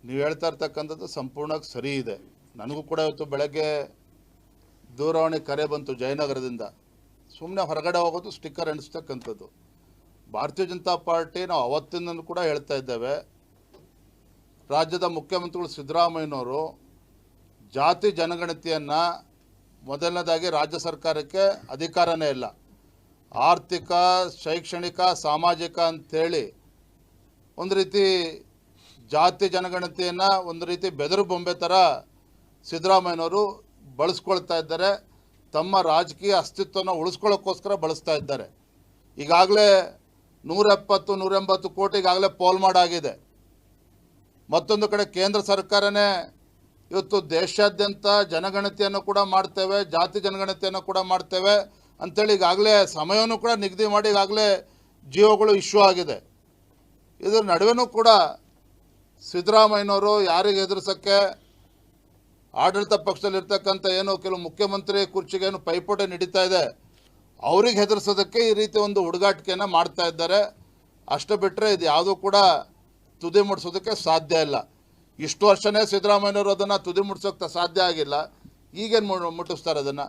ನೀವು ಹೇಳ್ತಾ ಇರ್ತಕ್ಕಂಥದ್ದು ಸಂಪೂರ್ಣವಾಗಿ ಸರಿ ಇದೆ. ನನಗೂ ಕೂಡ ಇವತ್ತು ಬೆಳಗ್ಗೆ ದೂರವಾಣಿ ಕರೆ ಬಂತು ಜಯನಗರದಿಂದ. ಸುಮ್ಮನೆ ಹೊರಗಡೆ ಹೋಗೋದು ಸ್ಟಿಕ್ಕರ್ ಅಂಟಿಸ್ತಕ್ಕಂಥದ್ದು. ಭಾರತೀಯ ಜನತಾ ಪಾರ್ಟಿ ನಾವು ಅವತ್ತಿಂದಲೂ ಕೂಡ ಹೇಳ್ತಾ ಇದ್ದೇವೆ, ರಾಜ್ಯದ ಮುಖ್ಯಮಂತ್ರಿಗಳು ಸಿದ್ದರಾಮಯ್ಯನವರು ಜಾತಿ ಜನಗಣತಿಯನ್ನು ಮೊದಲನೇದಾಗಿ ರಾಜ್ಯ ಸರ್ಕಾರಕ್ಕೆ ಅಧಿಕಾರನೇ ಇಲ್ಲ, ಆರ್ಥಿಕ ಶೈಕ್ಷಣಿಕ ಸಾಮಾಜಿಕ ಅಂಥೇಳಿ ಒಂದು ರೀತಿ ಜಾತಿ ಜನಗಣತಿಯನ್ನು ಒಂದು ರೀತಿ ಬೆದರು ಬೊಂಬೆ ಥರ ಸಿದ್ದರಾಮಯ್ಯನವರು ಬಳಸ್ಕೊಳ್ತಾ ಇದ್ದಾರೆ. ತಮ್ಮ ರಾಜಕೀಯ ಅಸ್ತಿತ್ವನ ಉಳಿಸ್ಕೊಳ್ಳೋಕ್ಕೋಸ್ಕರ ಬಳಸ್ತಾ ಇದ್ದಾರೆ. ಈಗಾಗಲೇ 170-180 ಕೋಟಿ ಈಗಾಗಲೇ ಪೋಲ್ ಮಾಡಾಗಿದೆ. ಮತ್ತೊಂದು ಕಡೆ ಕೇಂದ್ರ ಸರ್ಕಾರನೇ ಇವತ್ತು ದೇಶಾದ್ಯಂತ ಜನಗಣತಿಯನ್ನು ಕೂಡ ಮಾಡ್ತೇವೆ, ಜಾತಿ ಜನಗಣತಿಯನ್ನು ಕೂಡ ಮಾಡ್ತೇವೆ ಅಂಥೇಳಿ ಈಗಾಗಲೇ ಸಮಯವನ್ನು ಕೂಡ ನಿಗದಿ ಮಾಡಿ ಈಗಾಗಲೇ ಜಿಯೋಗಳು ಇಶ್ಯೂ ಆಗಿದೆ. ಇದರ ನಡುವೆನೂ ಕೂಡ ಸಿದ್ದರಾಮಯ್ಯನವರು ಯಾರಿಗೆ ಹೆದರ್ಸೋಕ್ಕೆ ಆಡಳಿತ ಪಕ್ಷದಲ್ಲಿರ್ತಕ್ಕಂಥ ಏನು ಕೆಲವು ಮುಖ್ಯಮಂತ್ರಿ ಕುರ್ಚಿಗೆ ಏನು ಪೈಪೋಟಿ ನಡೀತಾ ಇದೆ, ಅವ್ರಿಗೆ ಹೆದರ್ಸೋದಕ್ಕೆ ಈ ರೀತಿ ಒಂದು ಹುಡುಗಾಟಿಕೆಯನ್ನು ಮಾಡ್ತಾ ಇದ್ದಾರೆ. ಅಷ್ಟು ಬಿಟ್ಟರೆ ಇದು ಯಾವುದೂ ಕೂಡ ತುದಿ ಮುಟ್ಸೋದಕ್ಕೆ ಸಾಧ್ಯ ಇಲ್ಲ. ಇಷ್ಟು ವರ್ಷನೇ ಸಿದ್ದರಾಮಯ್ಯನವರು ಅದನ್ನು ತುದಿ ಮುಟ್ಸೋಕ್ಕೆ ಸಾಧ್ಯ ಆಗಿಲ್ಲ, ಈಗೇನು ಮುಟ್ಟಿಸ್ತಾರೆ ಅದನ್ನು?